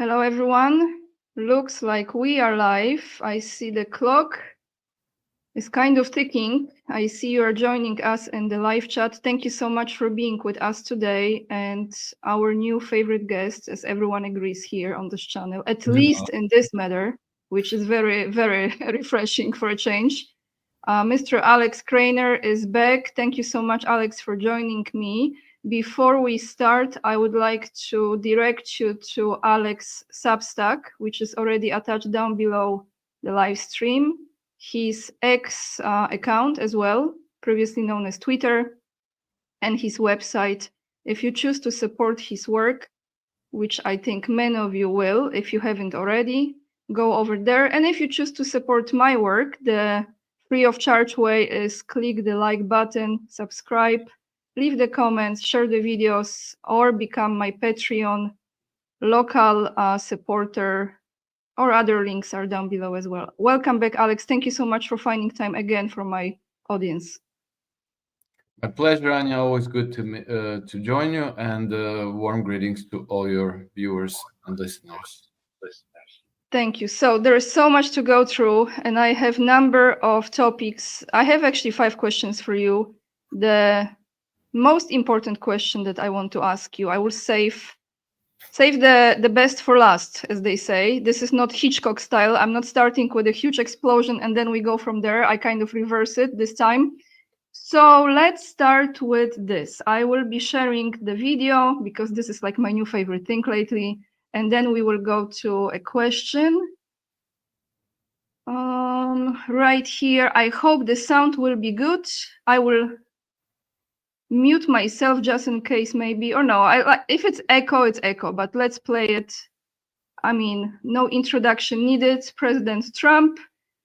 Hello, everyone. Looks like we are live. I see the clock is kind of ticking. I see you are joining us in the live chat. Thank you so much for being with us today and our new favorite guest, as everyone agrees here on this channel, at least in this matter, which is very, very refreshing for a change. Mr. Alex Krainer is back. Thank you so much, Alex, for joining me. Before we start, I would like to direct you to Alex's Substack, which is already attached down below the live stream. His X account as well, previously known as Twitter, and his website. If you choose to support his work, which I think many of you will, if you haven't already, go over there. And if you choose to support my work, the free of charge way is click the like button, subscribe, leave the comments, share the videos, or become my Patreon local supporter, or other links are down below as well. Welcome back, Alex. Thank you so much for finding time again for my audience. My pleasure, Anya. Always good to join you, and warm greetings to all your viewers and listeners. Thank you. So there is so much to go through, and I have a number of topics. I have actually 5 questions for you. The most important question that I want to ask you, I will save the best for last, as they say. This is not Hitchcock style. I'm not starting with a huge explosion and then we go from there. I kind of reverse it this time. So let's start with this. I will be sharing the video because this is like my new favorite thing lately. And then we will go to a question. Right here. I hope the sound will be good. I will mute myself just in case maybe, or no, if it's echo, but let's play it. I mean, no introduction needed. President Trump.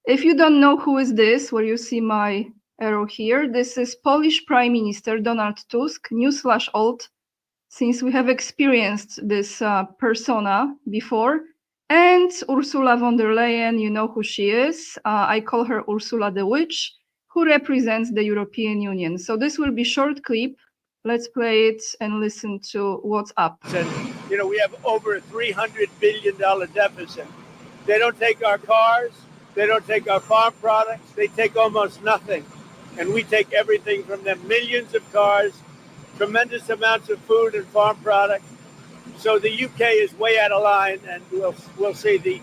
If you don't know who is this, where you see my arrow here, this is Polish Prime Minister Donald Tusk, new/old, since we have experienced this persona before. And Ursula von der Leyen, you know who she is. I call her Ursula the Witch, who represents the European Union. So this will be a short clip. Let's play it and listen to what's up. And, you know, we have over a $300 billion deficit. They don't take our cars. They don't take our farm products. They take almost nothing. And we take everything from them. Millions of cars, tremendous amounts of food and farm products. So the UK is way out of line, and we'll see the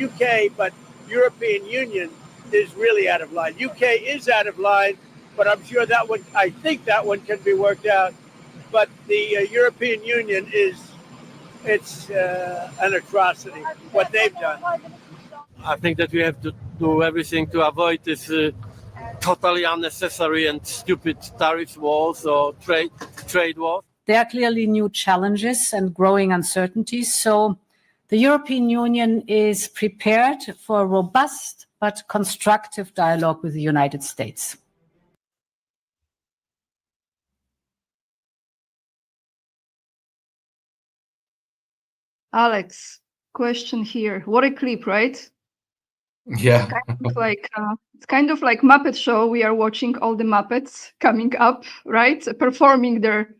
UK, but European Union is really out of line. UK is out of line, but I'm sure that one, I think that one can be worked out. But the European Union it's an atrocity, what they've done. I think that we have to do everything to avoid this totally unnecessary and stupid tariffs wars or trade wars. There are clearly new challenges and growing uncertainties. So the European Union is prepared for a robust but constructive dialogue with the United States. Alex, question here. What a clip, right? Yeah. It's kind of like Muppet Show. We are watching all the Muppets coming up, right? Performing their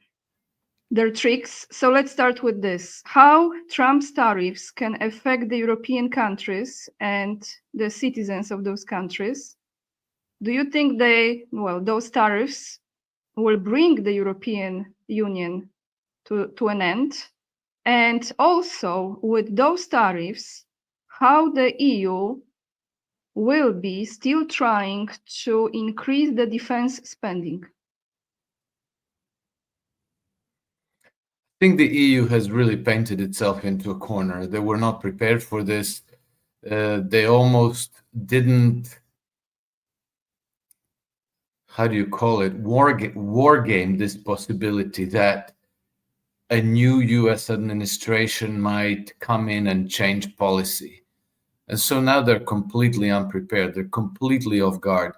tricks. So let's start with this. How Trump's tariffs can affect the European countries and the citizens of those countries. Do you think those tariffs will bring the European Union to an end? And also with those tariffs, how the EU will be still trying to increase the defense spending? I think the EU has really painted itself into a corner. They were not prepared for this. They almost didn't, how do you call it, war game this possibility that a new US administration might come in and change policy. And so now they're completely unprepared. They're completely off guard.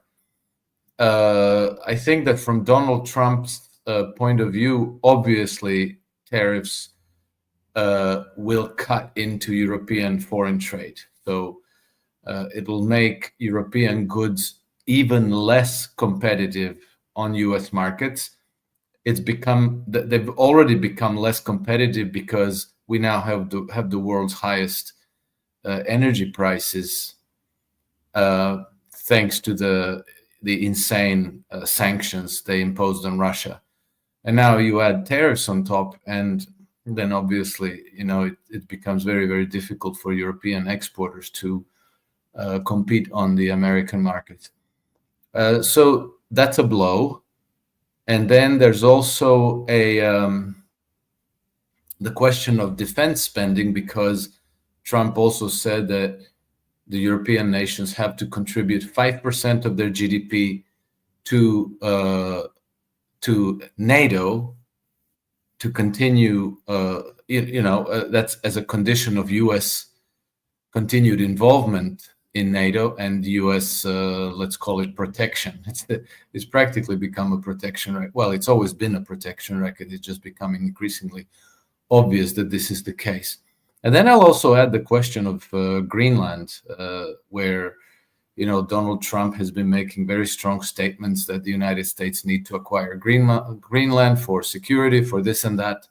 I think that from Donald Trump's point of view, obviously, tariffs will cut into European foreign trade. So it will make European goods even less competitive on US markets. They've already become less competitive because we now have the world's highest energy prices, thanks to the insane sanctions they imposed on Russia. And now you add tariffs on top, and then obviously, it becomes very, very difficult for European exporters to compete on the American market. So that's a blow. And then there's also the question of defense spending, because Trump also said that the European nations have to contribute 5% of their GDP to NATO to continue, that's as a condition of U.S. continued involvement in NATO and U.S., let's call it protection. It's practically become a protection racket. Well, it's always been a protection racket. It's just becoming increasingly obvious that this is the case. And then I'll also add the question of Greenland, where Donald Trump has been making very strong statements that the United States need to acquire Greenland for security, for this and that.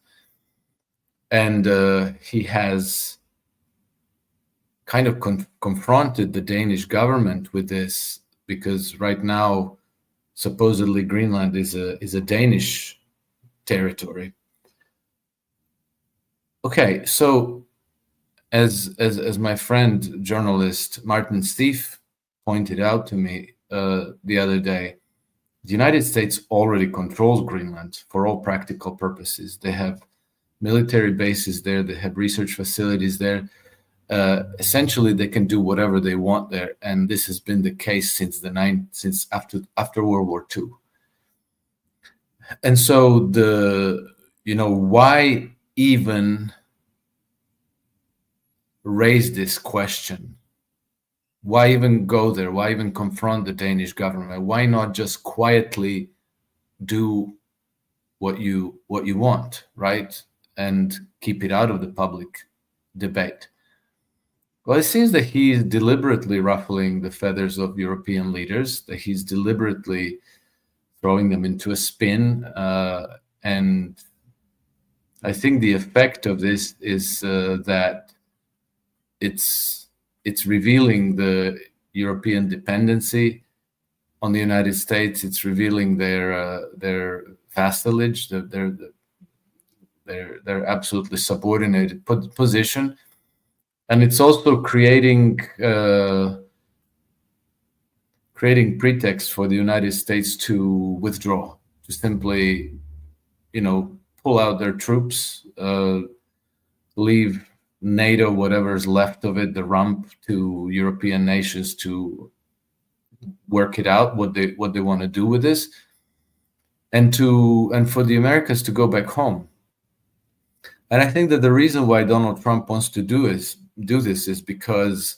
And he has kind of confronted the Danish government with this, because right now, supposedly Greenland is a Danish territory. Okay, so as my friend journalist Martin Stief pointed out to me the other day, the United States already controls Greenland for all practical purposes. They have military bases there. They have research facilities there. Essentially, they can do whatever they want there, and this has been the case since after World War II. And so why even raise this question? Why even go there? Why even confront the Danish government? Why not just quietly do what you want, right? And keep it out of the public debate? Well, it seems that he is deliberately ruffling the feathers of European leaders, that he's deliberately throwing them into a spin. And I think the effect of this is that it's revealing the European dependency on the United States. It's revealing their vassalage, their absolutely subordinated position. And it's also creating pretext for the United States to withdraw, to simply, pull out their troops, leave NATO, whatever's left of it, the rump, to European nations to work it out, what they want to do with this, and for the Americans to go back home. And I think that the reason why Donald Trump wants to do this is because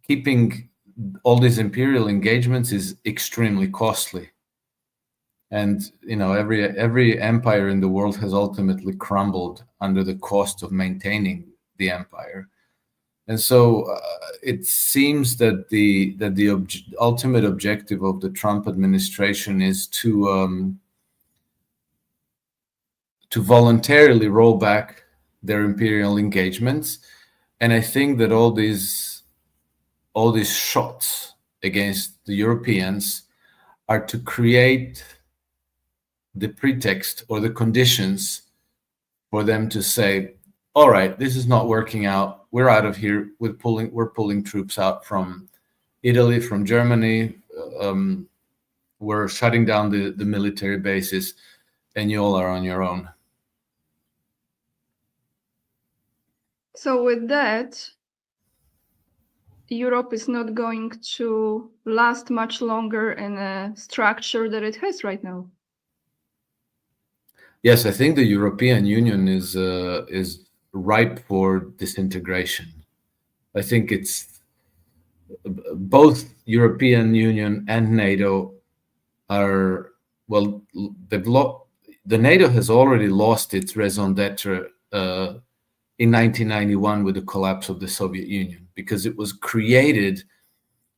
keeping all these imperial engagements is extremely costly. And every empire in the world has ultimately crumbled under the cost of maintaining the empire. And so it seems that the ultimate objective of the Trump administration is to voluntarily roll back their imperial engagements. And I think that all these shots against the Europeans are to create the pretext or the conditions for them to say, all right, this is not working out. We're out of here. We're pulling troops out from Italy, from Germany. We're shutting down the military bases, and you all are on your own. So with that, Europe is not going to last much longer in a structure that it has right now. Yes, I think the European Union is ripe for disintegration. I think it's both European Union and NATO are, well, the NATO has already lost its raison d'etre in 1991 with the collapse of the Soviet Union, because it was created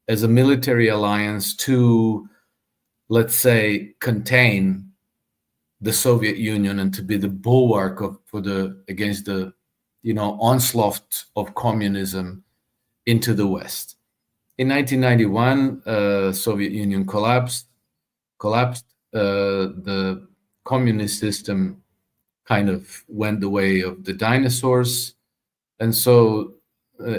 as a military alliance to, let's say, contain the Soviet Union and to be the bulwark against the onslaught of communism into the West. In 1991, Soviet Union collapsed. The communist system kind of went the way of the dinosaurs, and so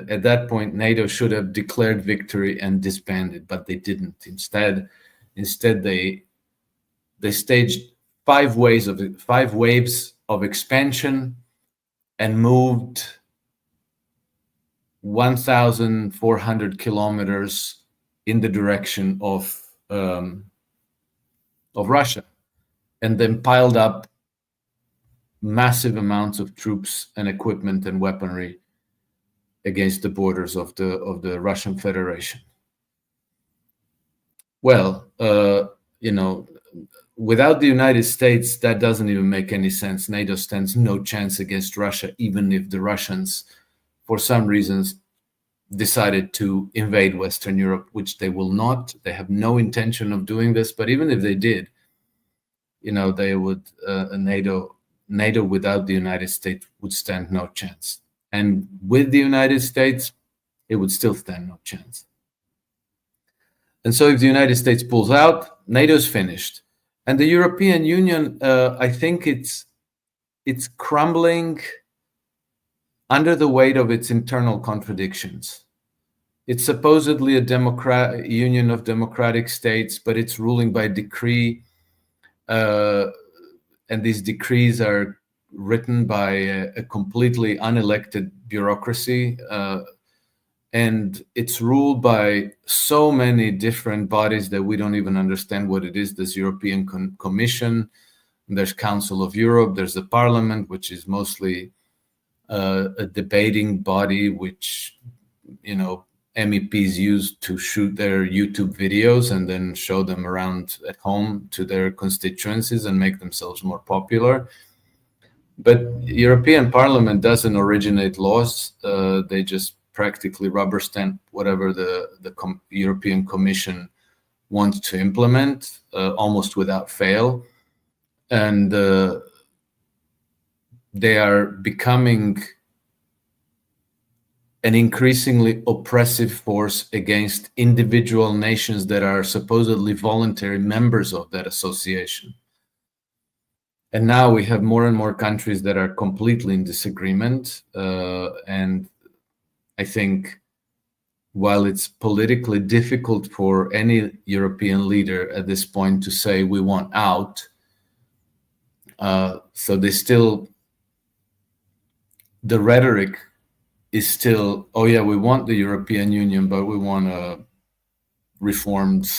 at that point, NATO should have declared victory and disbanded, but they didn't. Instead, they staged five waves of expansion and moved 1,400 kilometers in the direction of Russia, and then piled up massive amounts of troops and equipment and weaponry against the borders of the Russian Federation. Well, without the United States, that doesn't even make any sense. NATO stands no chance against Russia, even if the Russians, for some reasons, decided to invade Western Europe, which they will not. They have no intention of doing this. But even if they did, they would NATO without the United States would stand no chance. And with the United States, it would still stand no chance. And so if the United States pulls out, NATO's finished. And the European Union, I think it's crumbling under the weight of its internal contradictions. It's supposedly a union of democratic states, but it's ruling by decree. And these decrees are written by a completely unelected bureaucracy. And it's ruled by so many different bodies that we don't even understand what it is. There's European Commission, there's Council of Europe, there's the Parliament, which is mostly a debating body, which, MEPs use to shoot their YouTube videos and then show them around at home to their constituencies and make themselves more popular. But European Parliament doesn't originate laws. They just practically rubber stamp whatever the European Commission wants to implement, almost without fail. And they are becoming an increasingly oppressive force against individual nations that are supposedly voluntary members of that association. And now we have more and more countries that are completely in disagreement. And I think while it's politically difficult for any European leader at this point to say we want out, so the rhetoric is still, oh yeah, we want the European Union, but we want a reformed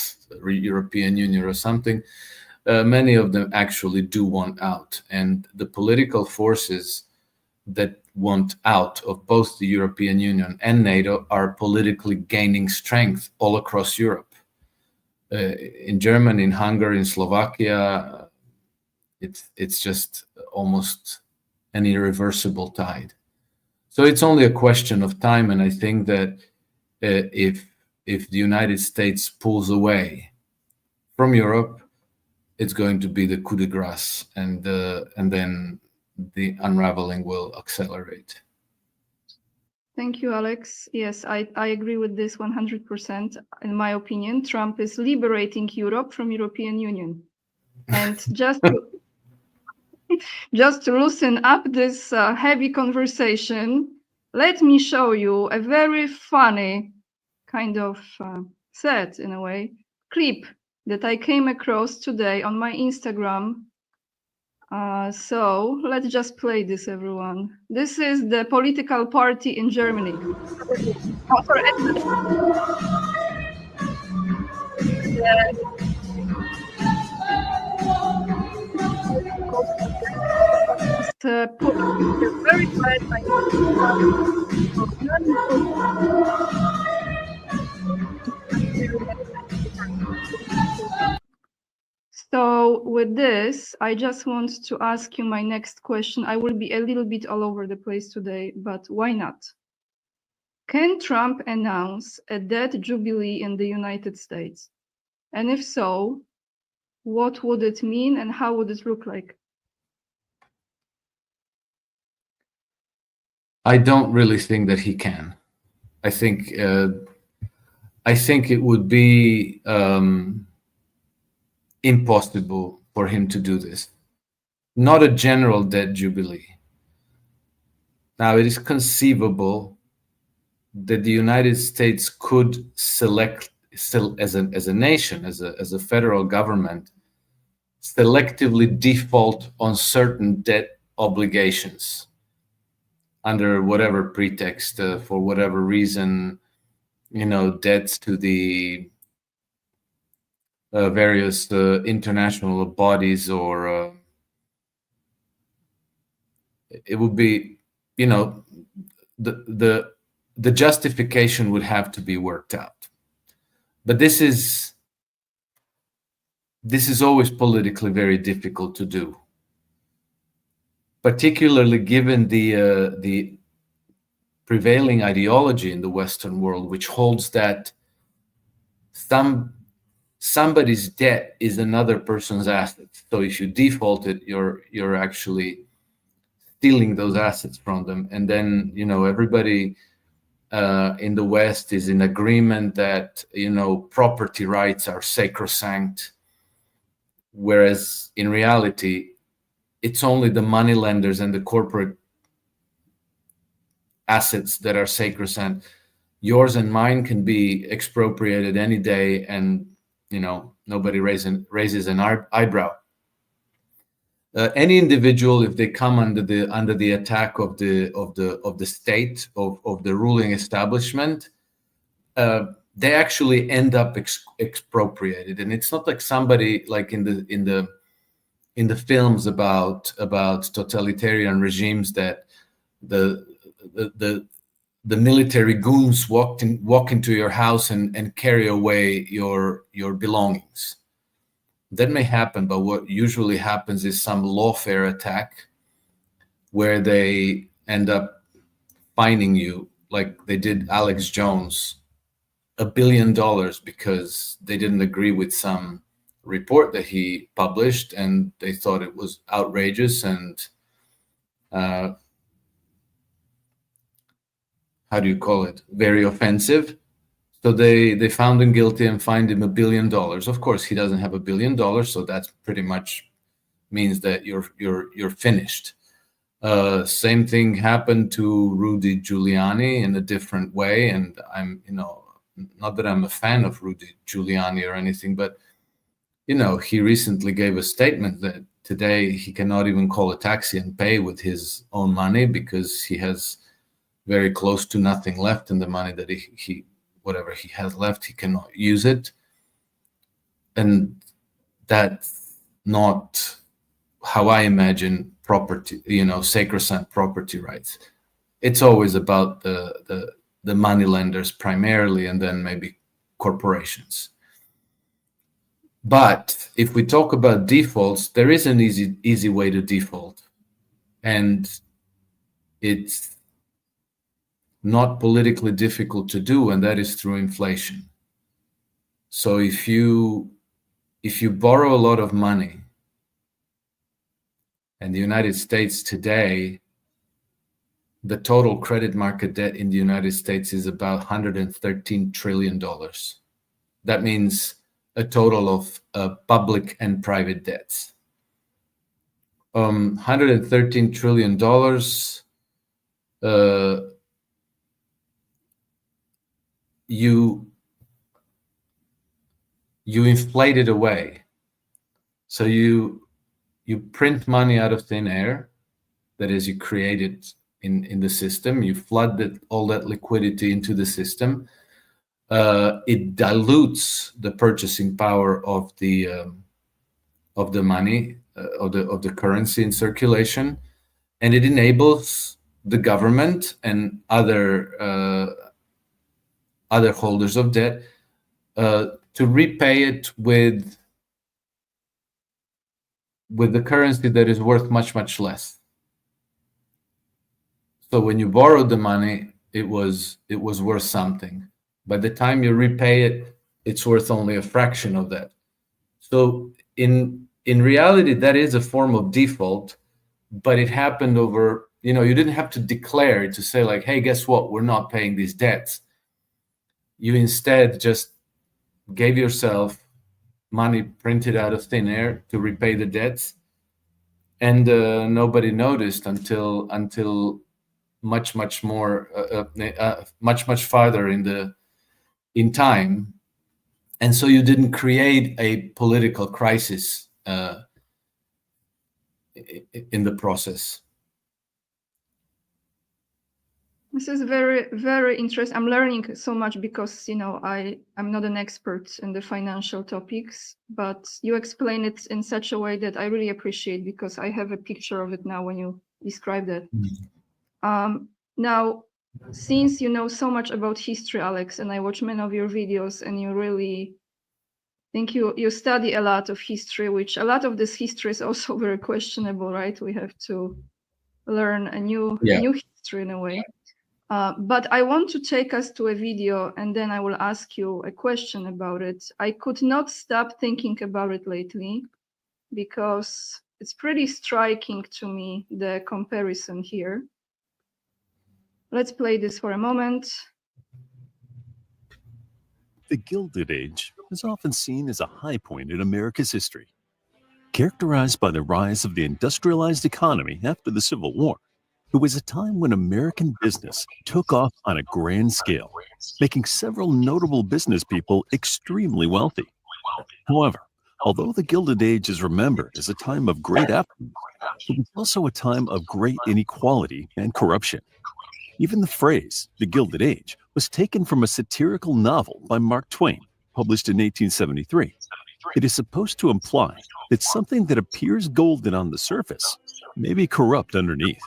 European Union or something. Many of them actually do want out. And the political forces that want out of both the European Union and NATO are politically gaining strength all across Europe. In Germany, in Hungary, in Slovakia, it's just almost an irreversible tide. So it's only a question of time, and I think that if the United States pulls away from Europe, it's going to be the coup de grace, and then the unraveling will accelerate. Thank you, Alex. Yes, I agree with this 100%. In my opinion, Trump is liberating Europe from European Union. And just to loosen up this heavy conversation, let me show you a very funny kind of sad, in a way, clip that I came across today on my Instagram. So let's just play this, everyone. This is the political party in Germany. Oh, sorry. Very glad So with this, I just want to ask you my next question. I will be a little bit all over the place today, but why not? Can Trump announce a debt jubilee in the United States? And if so, what would it mean and how would it look like? I don't really think that he can. I think it would be impossible for him to do this. Not a general debt jubilee. Now, it is conceivable that the United States could select, as a nation, as a federal government, selectively default on certain debt obligations under whatever pretext, for whatever reason, debts to the various international bodies, or it would be, the justification would have to be worked out. But this is always politically very difficult to do, particularly given the prevailing ideology in the Western world, which holds that somebody's debt is another person's asset. So if you defaulted, you're actually stealing those assets from them. And then, everybody in the West is in agreement that, property rights are sacrosanct, whereas in reality, it's only the money lenders and the corporate assets that are sacrosanct. Yours and mine can be expropriated any day, and nobody raises an eyebrow. Any individual, if they come under the attack of the state, of the ruling establishment, they actually end up expropriated. And it's not like somebody like in the films about totalitarian regimes, that the military goons walk into your house and carry away your belongings. That may happen, but what usually happens is some lawfare attack where they end up fining you, like they did Alex Jones, $1 billion because they didn't agree with some report that he published, and they thought it was outrageous and very offensive. So they found him guilty and fined him $1 billion. Of course, he doesn't have $1 billion, so that's pretty much means that you're finished. Same thing happened to Rudy Giuliani in a different way, and I'm not that I'm a fan of Rudy Giuliani or anything, but he recently gave a statement that today he cannot even call a taxi and pay with his own money because he has very close to nothing left, and the money that he whatever he has left, he cannot use it. And that's not how I imagine property, sacrosanct property rights. It's always about the money lenders primarily, and then maybe corporations. But if we talk about defaults, there is an easy way to default, and it's not politically difficult to do, and that is through inflation. So if you borrow a lot of money, and the United States today, the total credit market debt in the United States is about $113 trillion. That means a total of public and private debts. $113 trillion, you inflate it away. So you print money out of thin air. That is, you create it in the system. You flood all that liquidity into the system. It dilutes the purchasing power of the money, of the currency in circulation, and it enables the government and other holders of debt to repay it with the currency that is worth much, much less. So when you borrowed the money, it was worth something. By the time you repay it, it's worth only a fraction of that. So in reality, that is a form of default, but it happened over, you didn't have to declare to say like, hey, guess what? We're not paying these debts. You instead just gave yourself money printed out of thin air to repay the debts. And nobody noticed until much farther in time. And so you didn't create a political crisis in the process. This is very, very interesting. I'm learning so much because, I'm not an expert in the financial topics, but you explain it in such a way that I really appreciate, because I have a picture of it now when you describe that. Now, since you know so much about history, Alex, and I watch many of your videos, and you really think you study a lot of history, which a lot of this history is also very questionable, right? We have to learn a new history in a way. But I want to take us to a video, and then I will ask you a question about it. I could not stop thinking about it lately, because it's pretty striking to me, the comparison here. Let's play this for a moment. The Gilded Age is often seen as a high point in America's history, characterized by the rise of the industrialized economy after the Civil War. It was a time when American business took off on a grand scale, making several notable business people extremely wealthy. However, although the Gilded Age is remembered as a time of great affluence, it was also a time of great inequality and corruption. Even the phrase, the Gilded Age, was taken from a satirical novel by Mark Twain, published in 1873. It is supposed to imply that something that appears golden on the surface may be corrupt underneath.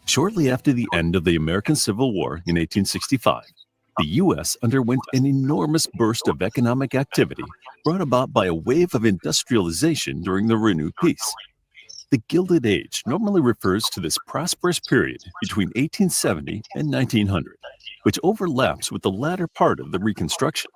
Shortly after the end of the American Civil War in 1865, the U.S. underwent an enormous burst of economic activity brought about by a wave of industrialization during the renewed peace. The Gilded Age normally refers to this prosperous period between 1870 and 1900, which overlaps with the latter part of the Reconstruction.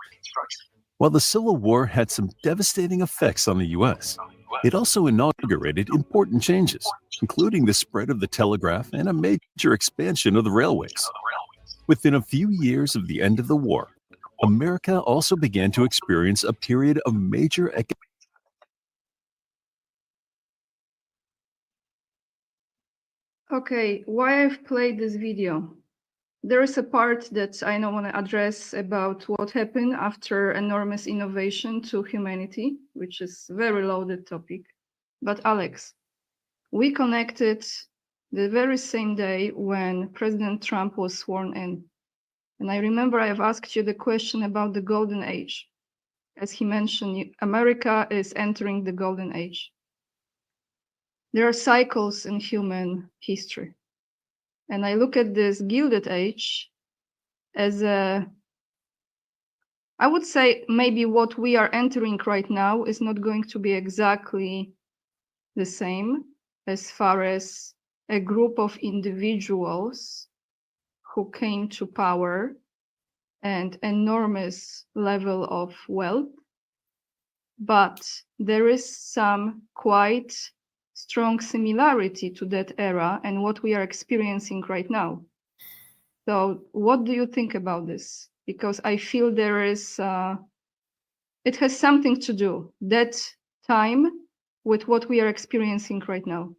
While the Civil War had some devastating effects on the U.S., it also inaugurated important changes, including the spread of the telegraph and a major expansion of the railways. Within a few years of the end of the war, America also began to experience a period of major economic. Okay, why I've played this video? There is a part that I want to address about what happened after enormous innovation to humanity, which is a very loaded topic. But Alex, we connected the very same day when President Trump was sworn in. And I remember I have asked you the question about the Golden Age. As he mentioned, America is entering the Golden Age. There are cycles in human history. And I look at this Gilded Age as I would say maybe what we are entering right now is not going to be exactly the same as far as a group of individuals who came to power and enormous level of wealth. But there is some quite strong similarity to that era and what we are experiencing right now. So what do you think about this? Because I feel there is, it has something to do, that time, with what we are experiencing right now.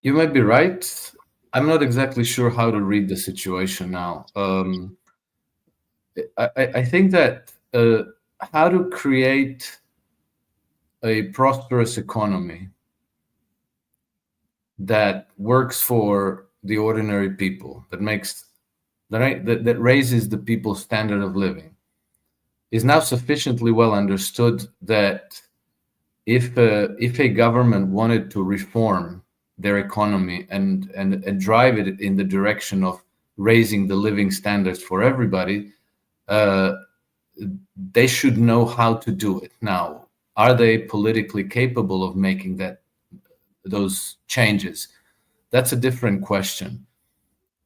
You might be right. I'm not exactly sure how to read the situation now. I think that how to create a prosperous economy that works for the ordinary people, that raises the people's standard of living, is now sufficiently well understood that if a government wanted to reform their economy and drive it in the direction of raising the living standards for everybody, they should know how to do it. Now, are they politically capable of making those changes? That's a different question.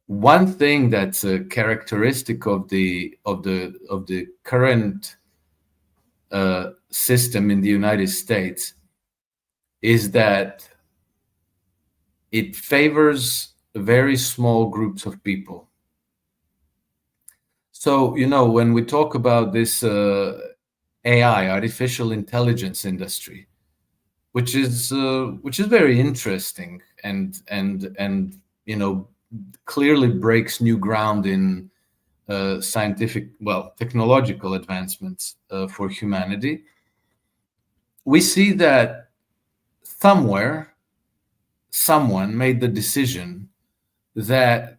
One thing that's a characteristic of the current system in the United States is that it favors very small groups of people. So, when we talk about this AI, artificial intelligence industry, which is very interesting and clearly breaks new ground in technological advancements for humanity. We see that somewhere, someone made the decision that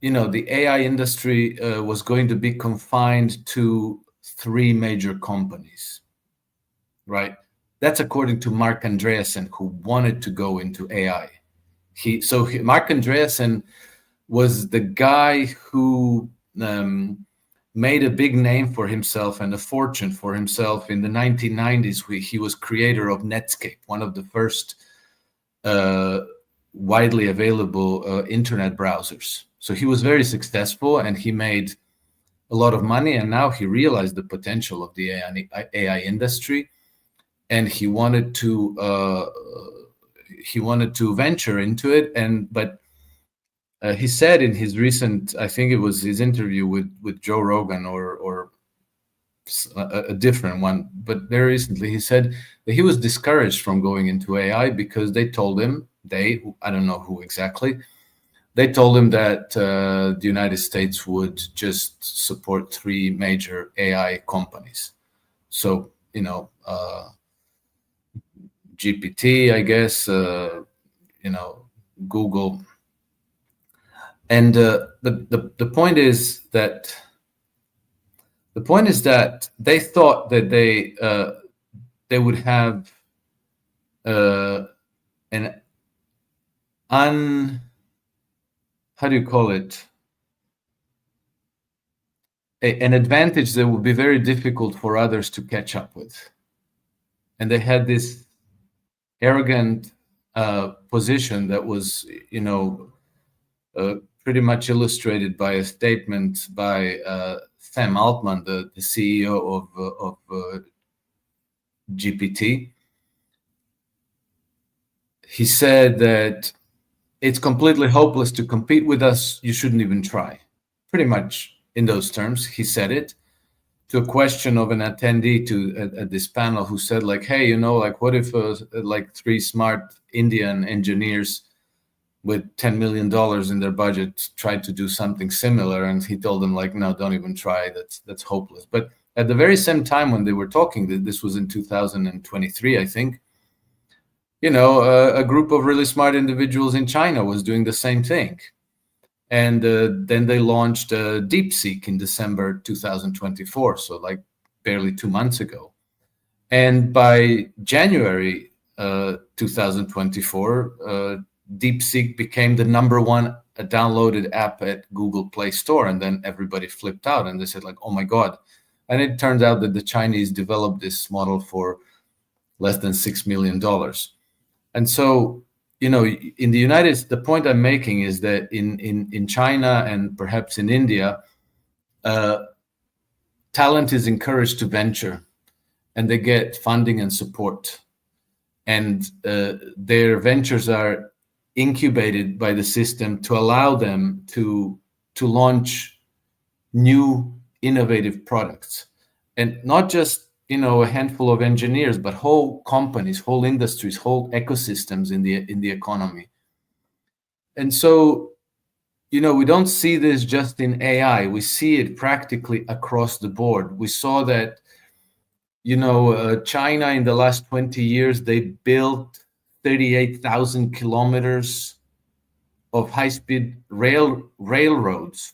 the AI industry was going to be confined to 3 major companies, right? That's according to Mark Andreessen, who wanted to go into AI. Mark Andreessen was the guy who made a big name for himself and a fortune for himself in the 1990s. He was creator of Netscape, one of the first widely available internet browsers. So he was very successful and he made a lot of money, and now he realized the potential of the AI industry, and he wanted to venture into it. But he said in his recent, I think it was his interview with Joe Rogan or a different one, but very recently, he said that he was discouraged from going into AI because they told him, I don't know who exactly, they told him that the United States would just support 3 major AI companies. So, GPT, I guess, Google. And the point is that they thought that they would have an advantage that would be very difficult for others to catch up with. And they had this arrogant position that was, pretty much illustrated by a statement by Sam Altman, the CEO of GPT. He said that it's completely hopeless to compete with us. You shouldn't even try. Pretty much in those terms, he said it to a question of an attendee at this panel who said, like, hey, what if 3 smart Indian engineers with $10 million in their budget tried to do something similar? And he told them, like, no, don't even try. That's hopeless. But at the very same time when they were talking, this was in 2023, I think, a group of really smart individuals in China was doing the same thing. And then they launched DeepSeek in December 2024, so like barely 2 months ago. And by January 2024, DeepSeek became the #1 downloaded app at Google Play Store. And then everybody flipped out and they said, like, oh my God. And it turns out that the Chinese developed this model for less than $6 million. And so, in the United States, the point I'm making is that in China and perhaps in India, talent is encouraged to venture and they get funding and support. And their ventures are incubated by the system to allow them to launch new innovative products. And not just a handful of engineers, but whole companies, whole industries, whole ecosystems in the economy. And so, we don't see this just in AI. We see it practically across the board. We saw that, China in the last 20 years, they built 38,000 kilometers of high-speed railroads.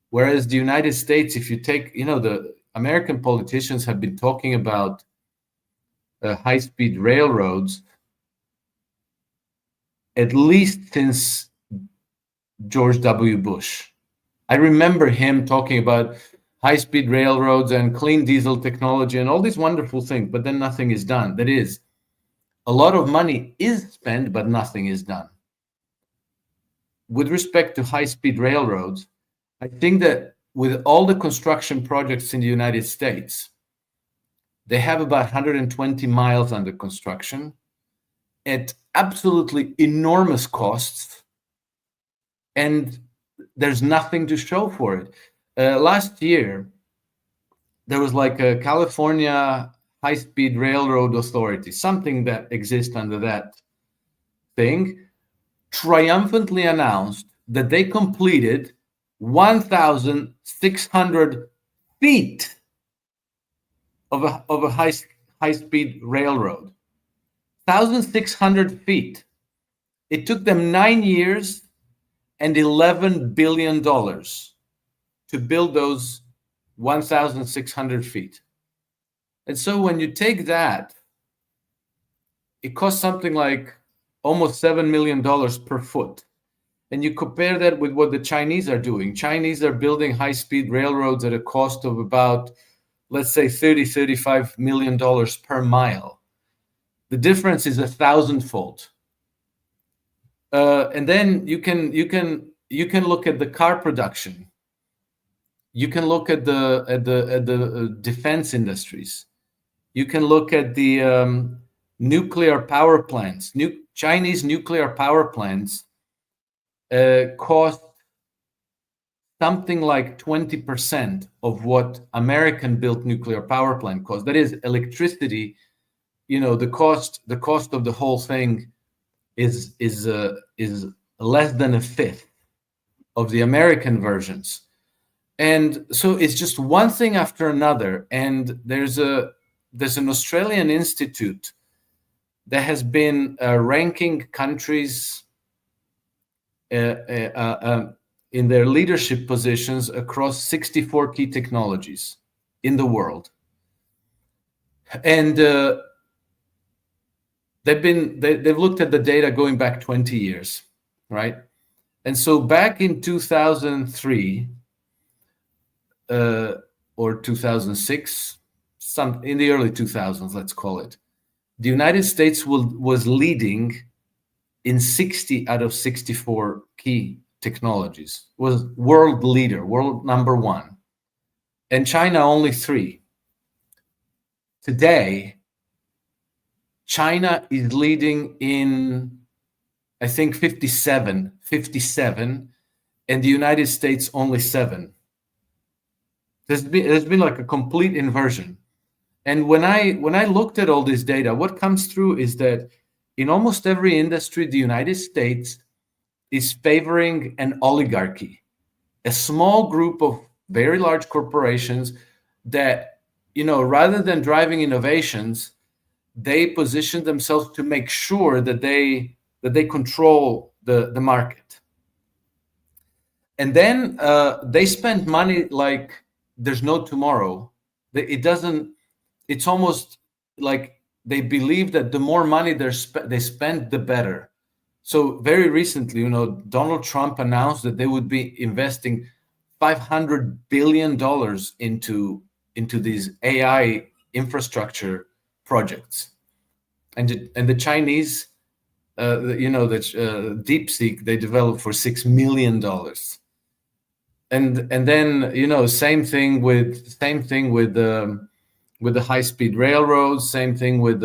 Whereas the United States, if you take, the American politicians have been talking about high-speed railroads at least since George W. Bush. I remember him talking about high-speed railroads and clean diesel technology and all these wonderful things, but then nothing is done. That is, a lot of money is spent, but nothing is done. With respect to high-speed railroads, I think that with all the construction projects in the United States, They have about 120 miles under construction at absolutely enormous costs, and there's nothing to show for it. Last year, there was like a California High-Speed Railroad Authority, something that exists under that thing, triumphantly announced that they completed 1,600 feet of a high-speed railroad. 1,600 feet. It took them 9 years and $11 billion to build those 1,600 feet. And so when you take that, it costs something like almost $7 million per foot. And you compare that with what the Chinese are doing. Chinese are building high-speed railroads at a cost of about, let's say, $35 million per mile. The difference is 1,000-fold. And then you can look at the car production. You can look at the defense industries. You can look at the nuclear power plants. Chinese nuclear power plants cost something like 20% of what American-built nuclear power plant costs. That is electricity. The cost of the whole thing is less than a fifth of the American versions. And so it's just one thing after another. And there's an Australian institute that has been ranking countries in their leadership positions across 64 key technologies in the world. And they've looked at the data going back 20 years, right? And so back in 2003 or 2006, in the early 2000s, let's call it, the United States was leading in 60 out of 64 key technologies, was world leader, world number one, and China only 3. Today, China is leading in, I think, 57, and the United States only 7. There's been like a complete inversion. And when I looked at all this data, what comes through is that in almost every industry, the United States is favoring an oligarchy, a small group of very large corporations that, rather than driving innovations, they position themselves to make sure that they control the market. And then they spend money like there's no tomorrow. It's almost like they believe that the more money they spend, the better. So very recently, Donald Trump announced that they would be investing $500 billion into these AI infrastructure projects. And the Chinese, DeepSeek, they developed for $6 million. And then, same thing with the high-speed railroads, same thing with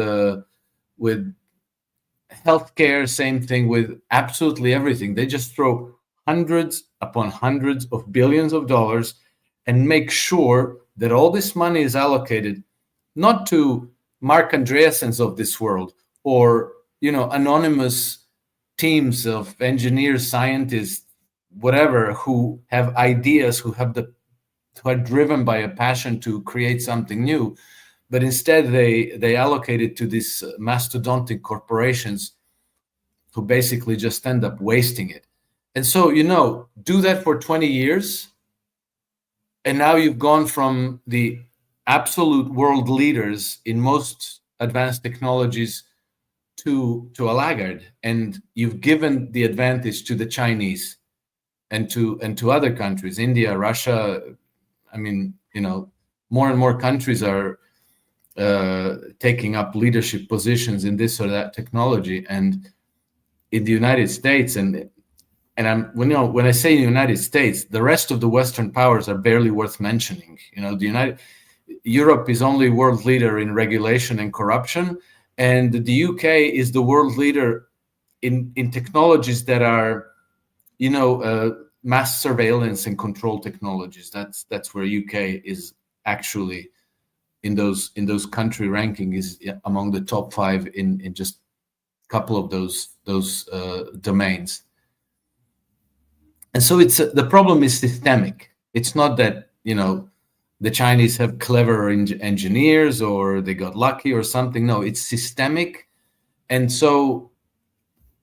healthcare, same thing with absolutely everything. They just throw hundreds upon hundreds of billions of dollars and make sure that all this money is allocated not to Mark Andreessens of this world or, anonymous teams of engineers, scientists, whatever, who have ideas, who are driven by a passion to create something new, but instead they allocate it to these mastodontic corporations who basically just end up wasting it. And so, do that for 20 years, and now you've gone from the absolute world leaders in most advanced technologies to a laggard, and you've given the advantage to the Chinese and to other countries, India, Russia. I mean, more and more countries are taking up leadership positions in this or that technology. And in the United States, and when I say United States, the rest of the Western powers are barely worth mentioning. Europe is only world leader in regulation and corruption, and the UK is the world leader in technologies that are, mass surveillance and control technologies. That's where UK is actually in those country ranking, is among the top 5 in just a couple of those domains. And so the problem is systemic. It's not that the Chinese have clever engineers or they got lucky or something. No, it's systemic. And so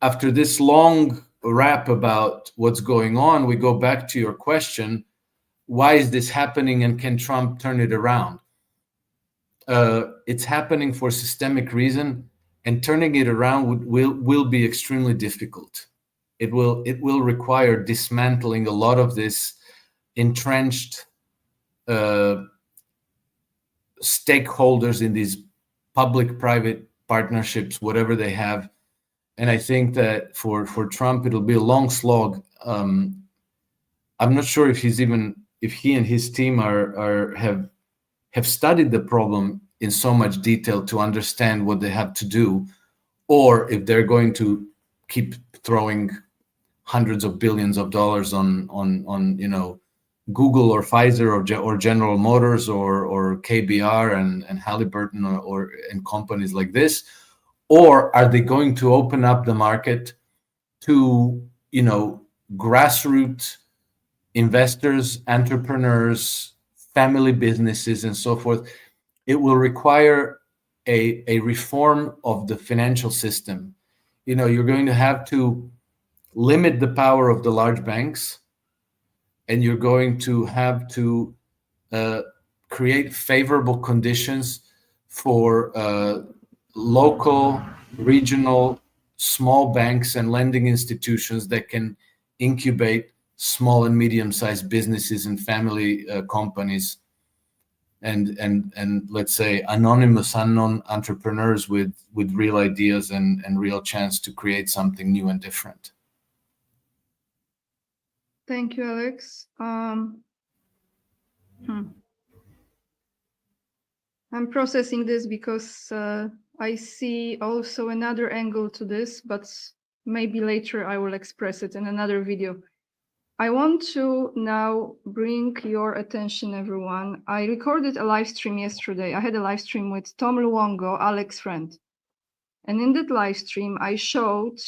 after this long rap about what's going on, we go back to your question: why is this happening, and can Trump turn it around? It's happening for systemic reason, and turning it around will be extremely difficult. It will require dismantling a lot of this entrenched stakeholders in these public-private partnerships, whatever they have. And I think that for Trump, it'll be a long slog. I'm not sure if he and his team have studied the problem in so much detail to understand what they have to do, or if they're going to keep throwing hundreds of billions of dollars on Google or Pfizer or General Motors or KBR and Halliburton and companies like this, or are they going to open up the market to grassroots investors, entrepreneurs, family businesses, and so forth? It will require a reform of the financial system. You're going to have to limit the power of the large banks, and you're going to have to create favorable conditions for local, regional, small banks and lending institutions that can incubate small and medium-sized businesses and family companies, and let's say anonymous, unknown entrepreneurs with real ideas and real chance to create something new and different. Thank you, Alex. I'm processing this because I see also another angle to this, but maybe later I will express it in another video. I want to now bring your attention, everyone. I recorded a live stream yesterday. I had a live stream with Tom Luongo, Alex's friend. And in that live stream, I showed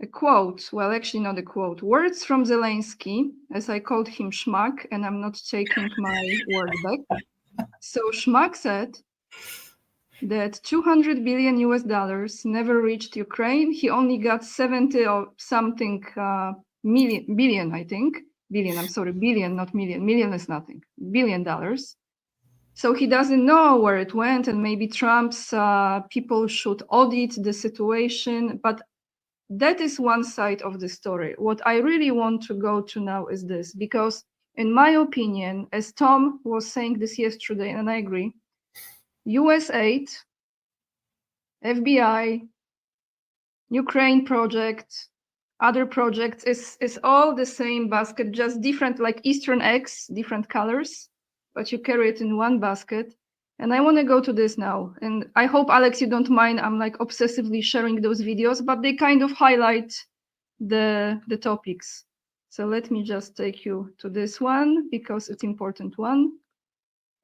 a quote, well, actually not a quote, words from Zelensky, as I called him Schmuck, and I'm not taking my word back. So Schmuck said that $200 billion never reached Ukraine. He only got 70 or something billion, I think. Billion, I'm sorry, billion, not million. Million is nothing. $1 billion. So he doesn't know where it went, and maybe Trump's people should audit the situation. But that is one side of the story. What I really want to go to now is this, because in my opinion, as Tom was saying this yesterday, and I agree, US aid, FBI, Ukraine project, other projects is all the same basket, just different, like Eastern eggs, different colors, but you carry it in one basket. And I want to go to this now. And I hope, Alex, you don't mind, I'm like obsessively sharing those videos, but they kind of highlight the topics. So let me just take you to this one because it's an important one.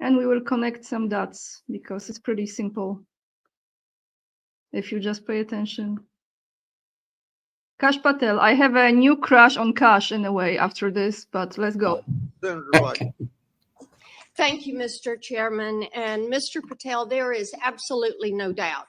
And we will connect some dots because it's pretty simple if you just pay attention. Kash Patel, I have a new crush on Kash in a way after this, but let's go. Thank you, Mr. Chairman. And Mr. Patel, there is absolutely no doubt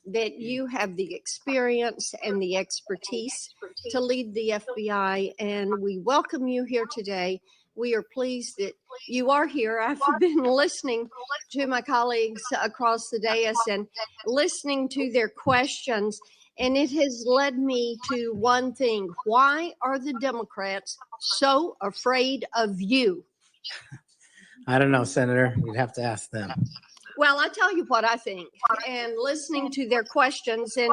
that you have the experience and the expertise to lead the FBI, and we welcome you here today. We are pleased that you are here. I've been listening to my colleagues across the dais and listening to their questions, and it has led me to one thing. Why are the Democrats so afraid of you? I don't know, Senator. You'd have to ask them. Well, I tell you what I think, and listening to their questions and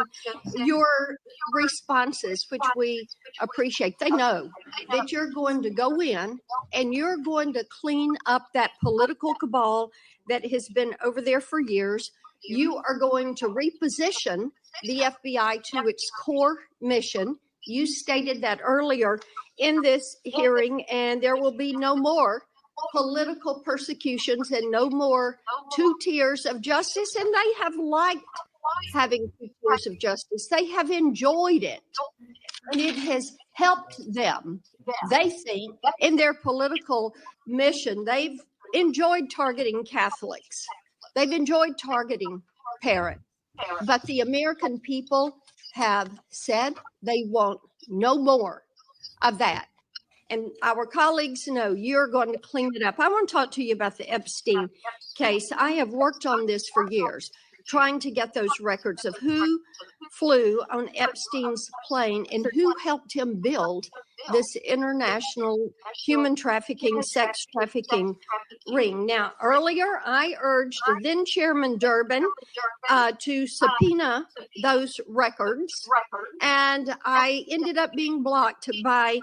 your responses, which we appreciate, they know that you're going to go in and you're going to clean up that political cabal that has been over there for years. You are going to reposition the FBI to its core mission. You stated that earlier in this hearing, and there will be no more political persecutions and no more 2 tiers of justice. And they have liked having 2 tiers of justice. They have enjoyed it, and it has helped them, they think, in their political mission. They've enjoyed targeting Catholics, they've enjoyed targeting parents, but the American people have said they want no more of that. And our colleagues know you're going to clean it up. I want to talk to you about the Epstein case. I have worked on this for years, trying to get those records of who flew on Epstein's plane and who helped him build this international human trafficking, sex trafficking ring. Now, earlier, I urged then Chairman Durbin to subpoena those records, and I ended up being blocked by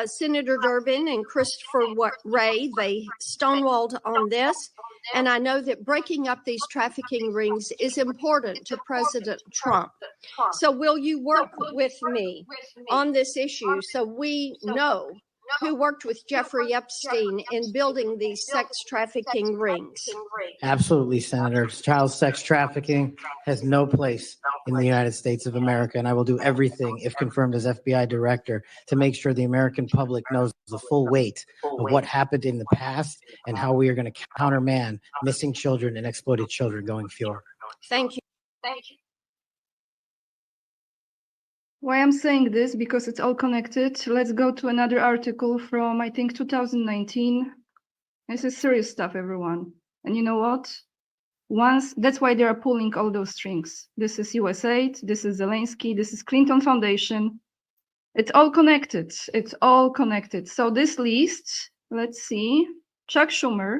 Senator Durbin and Christopher Wray. They stonewalled on this. And I know that breaking up these trafficking rings is important to President Trump. So will you work with me on this issue so we know who worked with Jeffrey Epstein in building these sex trafficking rings? Absolutely, Senator. Child sex trafficking has no place in the United States of America, and I will do everything, if confirmed as FBI director, to make sure the American public knows the full weight of what happened in the past and how we are going to countermand missing children and exploited children going forward. Thank you. Why I'm saying this? Because it's all connected. Let's go to another article from, I think, 2019. This is serious stuff, everyone. And you know what? That's why they are pulling all those strings. This is USAID, this is Zelensky, this is Clinton Foundation. It's all connected. It's all connected. So this list, let's see, Chuck Schumer.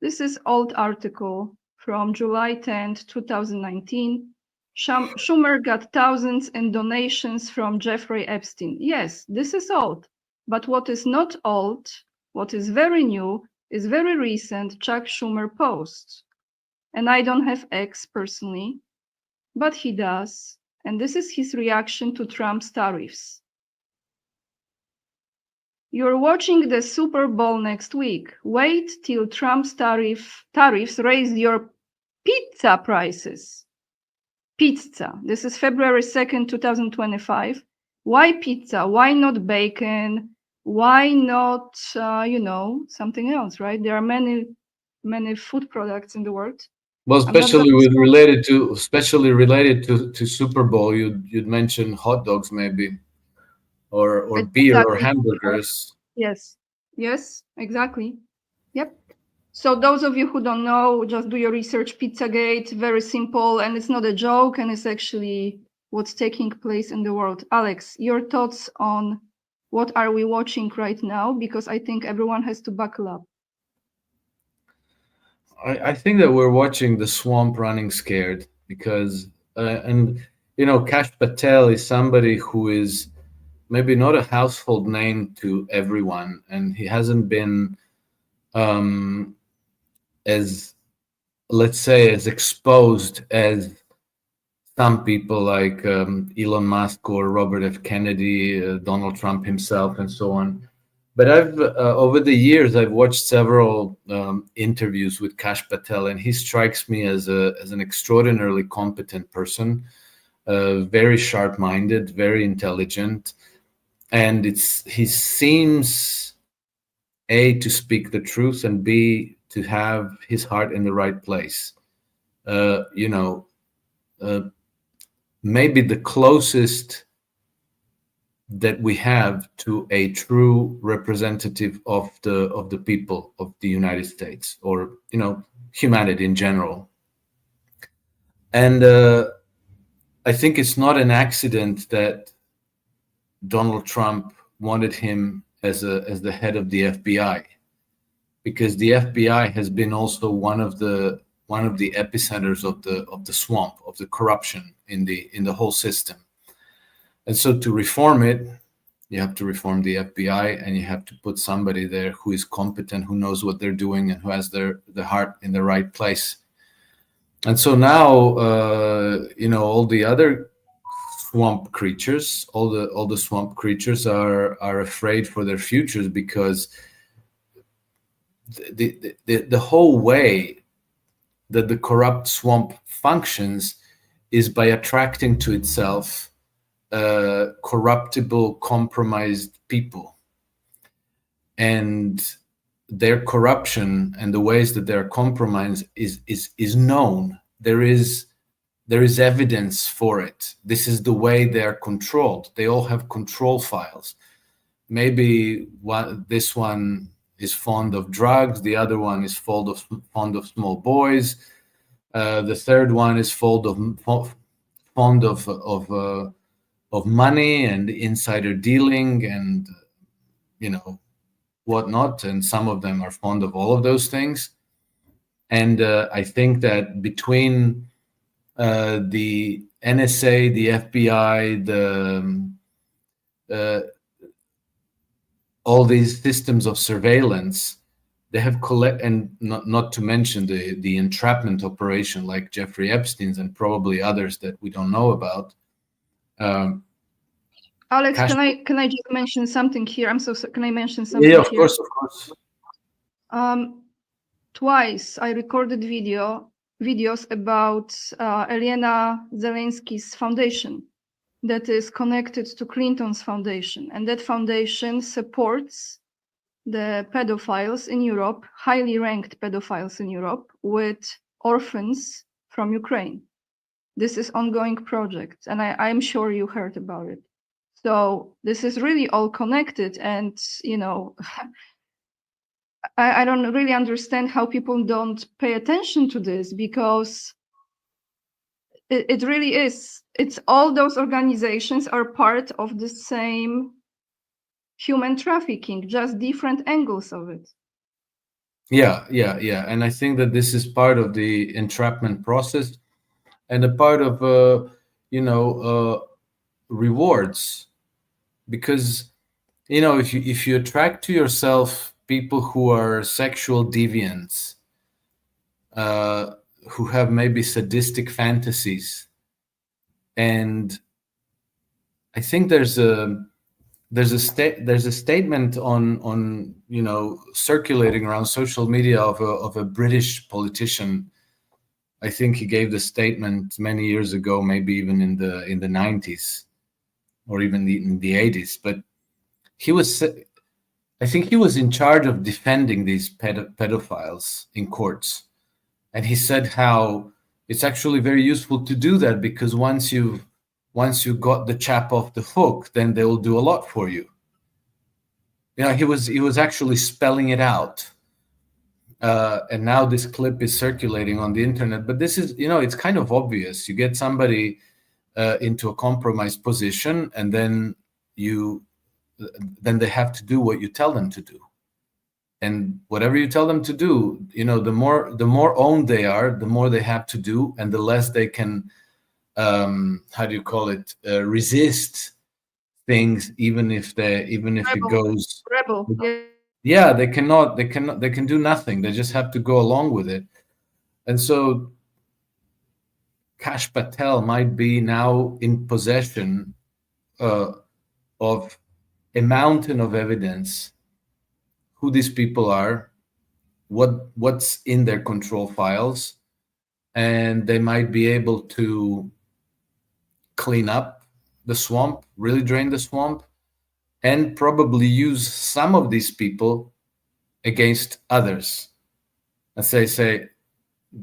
This is old article from July 10th, 2019. Schumer got thousands in donations from Jeffrey Epstein. Yes, this is old. But what is not old, what is very new, is very recent Chuck Schumer post. And I don't have X personally, but he does. And this is his reaction to Trump's tariffs. You're watching the Super Bowl next week. Wait till Trump's tariffs raise your pizza prices. Pizza. This is February 2nd, 2025. Why pizza? Why not bacon? Why not, something else, right? There are many food products in the world. Well, especially related to Super Bowl, you'd mention hot dogs maybe, or beer or hamburgers. Yes, exactly. Yep. So those of you who don't know, just do your research. Pizzagate, very simple, and it's not a joke, and it's actually what's taking place in the world. Alex, your thoughts on what are we watching right now? Because I think everyone has to buckle up. I think that we're watching the swamp running scared because, Kash Patel is somebody who is maybe not a household name to everyone, and he hasn't been as exposed as some people like Elon Musk or Robert F. Kennedy, Donald Trump himself, and so on. But I've over the years I've watched several interviews with Kash Patel, and he strikes me as an extraordinarily competent person, very sharp-minded, very intelligent, and he seems A, to speak the truth, and B, to have his heart in the right place. Maybe the closest that we have to a true representative of the people of the United States, or humanity in general. And I think it's not an accident that Donald Trump wanted him as the head of the FBI, because the FBI has been also one of the epicenters of the swamp, of the corruption in the whole system. And so to reform it, you have to reform the FBI, and you have to put somebody there who is competent, who knows what they're doing, and who has the heart in the right place. And so now, all the other swamp creatures, all the swamp creatures are afraid for their futures, because the whole way that the corrupt swamp functions is by attracting to itself corruptible, compromised people, and their corruption and the ways that they're compromised is known. There is evidence for it. This is the way they're controlled. They all have control files. Maybe this one is fond of drugs, the other one is fond of small boys, the third one is fond of money and insider dealing and whatnot, and some of them are fond of all of those things. And I think that between the NSA, the FBI, all these systems of surveillance, they have and not to mention the entrapment operation like Jeffrey Epstein's and probably others that we don't know about. Alex, Kash, can I just mention something here? I'm so sorry. Can I mention something yeah, of here? course. Twice I recorded videos about Elena Zelensky's foundation that is connected to Clinton's foundation, and that foundation supports the pedophiles in Europe, highly ranked pedophiles in Europe, with orphans from Ukraine. This is ongoing project, and I'm sure you heard about it. So this is really all connected, and I don't really understand how people don't pay attention to this, because it really is. It's all those organizations are part of the same human trafficking, just different angles of it. Yeah. And I think that this is part of the entrapment process and a part of, rewards. Because, if you attract to yourself people who are sexual deviants, who have maybe sadistic fantasies, and I think there's a statement on circulating around social media of a British politician. I think he gave the statement many years ago, maybe even in the 90s or even in the 80s. But I think he was in charge of defending these pedophiles in courts, and he said how it's actually very useful to do that, because once you got the chap off the hook, then they will do a lot for you. He was actually spelling it out. And now this clip is circulating on the internet. But this is, it's kind of obvious. You get somebody into a compromised position, and then they have to do what you tell them to do. And whatever you tell them to do, the more owned they are, the more they have to do, and the less they can resist things, even if it goes rebel. Yeah, they can do nothing. They just have to go along with it. And so Kash Patel might be now in possession of a mountain of evidence, who these people are, what's in their control files, and they might be able to clean up the swamp, really drain the swamp, and probably use some of these people against others. And say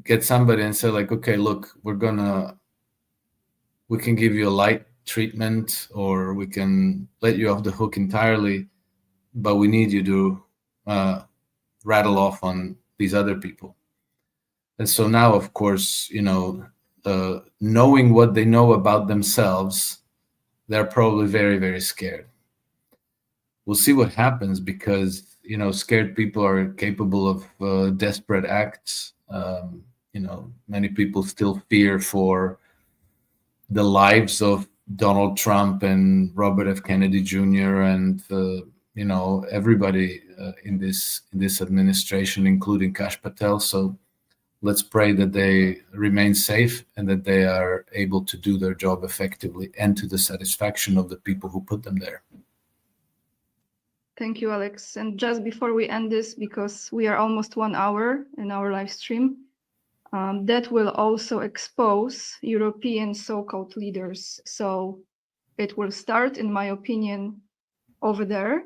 get somebody and say, like, okay, look, we can give you a light treatment, or we can let you off the hook entirely, but we need you to rattle off on these other people. And so now, of course, knowing what they know about themselves, they're probably very, very scared. We'll see what happens, because scared people are capable of desperate acts. many people still fear for the lives of Donald Trump and Robert F. Kennedy Jr. and everybody in this administration, including Kash Patel. So let's pray that they remain safe and that they are able to do their job effectively and to the satisfaction of the people who put them there. Thank you, Alex. And just before we end this, because we are almost 1 hour in our live stream, that will also expose European so-called leaders. So it will start, in my opinion, over there.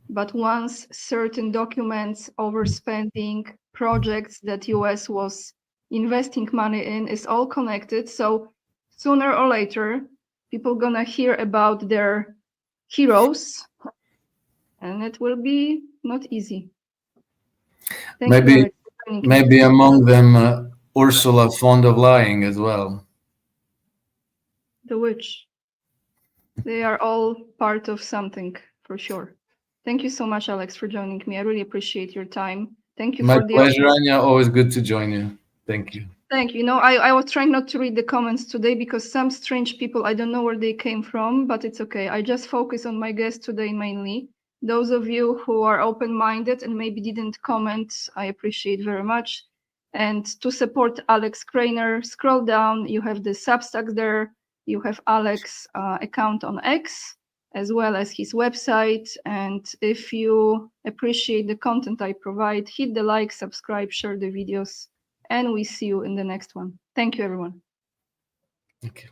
But once certain documents, overspending, projects that US was investing money in is all connected, so sooner or later, people gonna hear about their heroes, and it will be not easy. Thank you, Alex. Maybe among them, Ursula fond of lying as well. The witch. They are all part of something, for sure. Thank you so much, Alex, for joining me. I really appreciate your time. Thank you My for the pleasure, Anya. Always good to join you. Thank you. Thank you. I was trying not to read the comments today because some strange people, I don't know where they came from, but it's okay. I just focus on my guest today mainly. Those of you who are open-minded and maybe didn't comment, I appreciate very much. And to support Alex Krainer, scroll down. You have the Substacks there. You have Alex's account on X, as well as his website. And if you appreciate the content I provide, hit the like, subscribe, share the videos, and we see you in the next one. Thank you, everyone. Thank you.